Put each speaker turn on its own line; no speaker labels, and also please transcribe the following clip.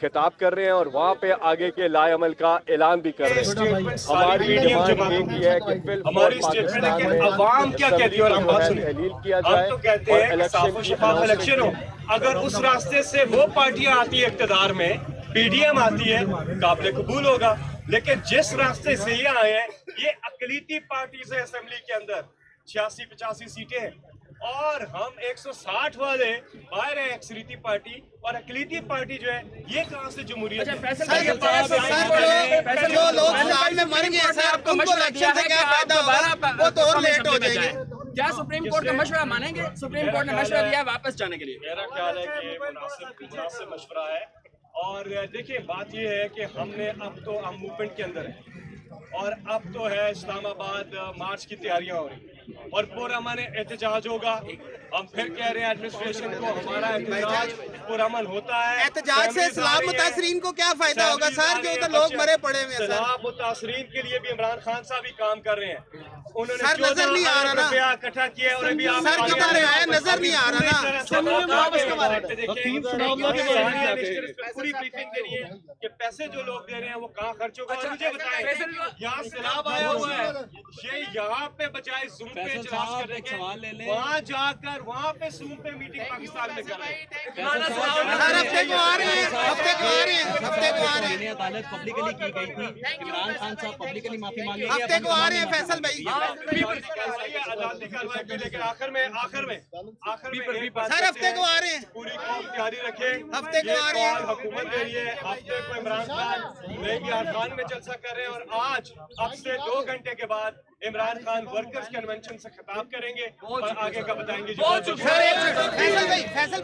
खिताब कर रहे हैं और वहाँ पे आगे के लाएअमल का ऐलान भी कर रहे हैं। हमारी डिमांड एक ही है कि
हमारी स्टेटमेंट है कि अवाम क्या कहती है और हम बात सुने।
तहलील किया
हम
जाए
तो कहते हैं कि साफ और शफाफ इलेक्शन हो। अगर उस रास्ते से वो पार्टियां आती है इख्तिदार में, पीडीएम आती है, काबिल कबूल होगा। लेकिन जिस रास्ते से ये आए हैं, ये अकलीती पार्टी से असेंबली के अंदर 86-85 सीटें हैं और हम 160 वाले बाहर है अक्सरीती पार्टी और अकलीती पार्टी जो है, ये कहां से जमहूरियत है?
जो लोग इस्लाम में मर गए सर, आपको इलेक्शन से क्या फायदा होगा? वो तो और लेट हो जाएंगे।
क्या सुप्रीम कोर्ट का मशवरा मानेंगे? सुप्रीम कोर्ट ने मशवरा दिया वापस जाने के लिए।
मेरा ख्याल है कि मुनासिब मशवरा है। और देखिए बात यह है कि हमने अब तो हम मूवमेंट के अंदर है और अब तो है इस्लामाबाद मार्च की तैयारियां हो रही और पुरअमन एहतजाज होगा। हम फिर कह रहे हैं एडमिनिस्ट्रेशन को, हमारा एहतजाज पुरअमन होता है।
एहतजाज से सलाम मुतासरीन को क्या फायदा होगा सर, जो उधर लोग मरे पड़े हुए हैं?
सलाम मुतासरीन के लिए भी इमरान खान साहब ही काम कर रहे हैं। उन्होंने
सर नजर नहीं आ रहा ना,
रुपया इकट्ठा किया और अभी आप
सर किधर है? नजर नहीं आ रहा ना।
पूरी ब्रीफिंग दे रही है कि पैसे जो लोग दे रहे हैं वो कहाँ खर्च होगा। मुझे बताएं, यहाँ सैलाब आया हुआ है, ये यहाँ पे बजाय जूम पे इजलास करने के वहाँ जाकर वहाँ पे जूम पे मीटिंग पाकिस्तान में कर रहे हैं।
सर हफ्ते को आ रहे हैं, हफ्ते को आ रहे हैं, हफ्ते को आ रहे हैं।
अदालत पब्लिकली की गई थी, इमरान खान साहब पब्लिकली माफी मांगे,
हफ्ते को आ रहे हैं फैसल भाई।
अदालती कार्रवाई पे लेकर आखिर में
सर हफ्ते को आ रहे हैं,
पूरी कौम तैयारी रखे।
हफ्ते को आ रहे हैं।
हुकूमत दे रही है, हफ्ते को इमरान खान नई अरकान में जलसा कर रहे हैं और आज अब से 2 घंटे के बाद इमरान खान वर्कर्स कन्वेंशन से खिताब करेंगे और आगे का बताएंगे।
फैसल भाई, फैसल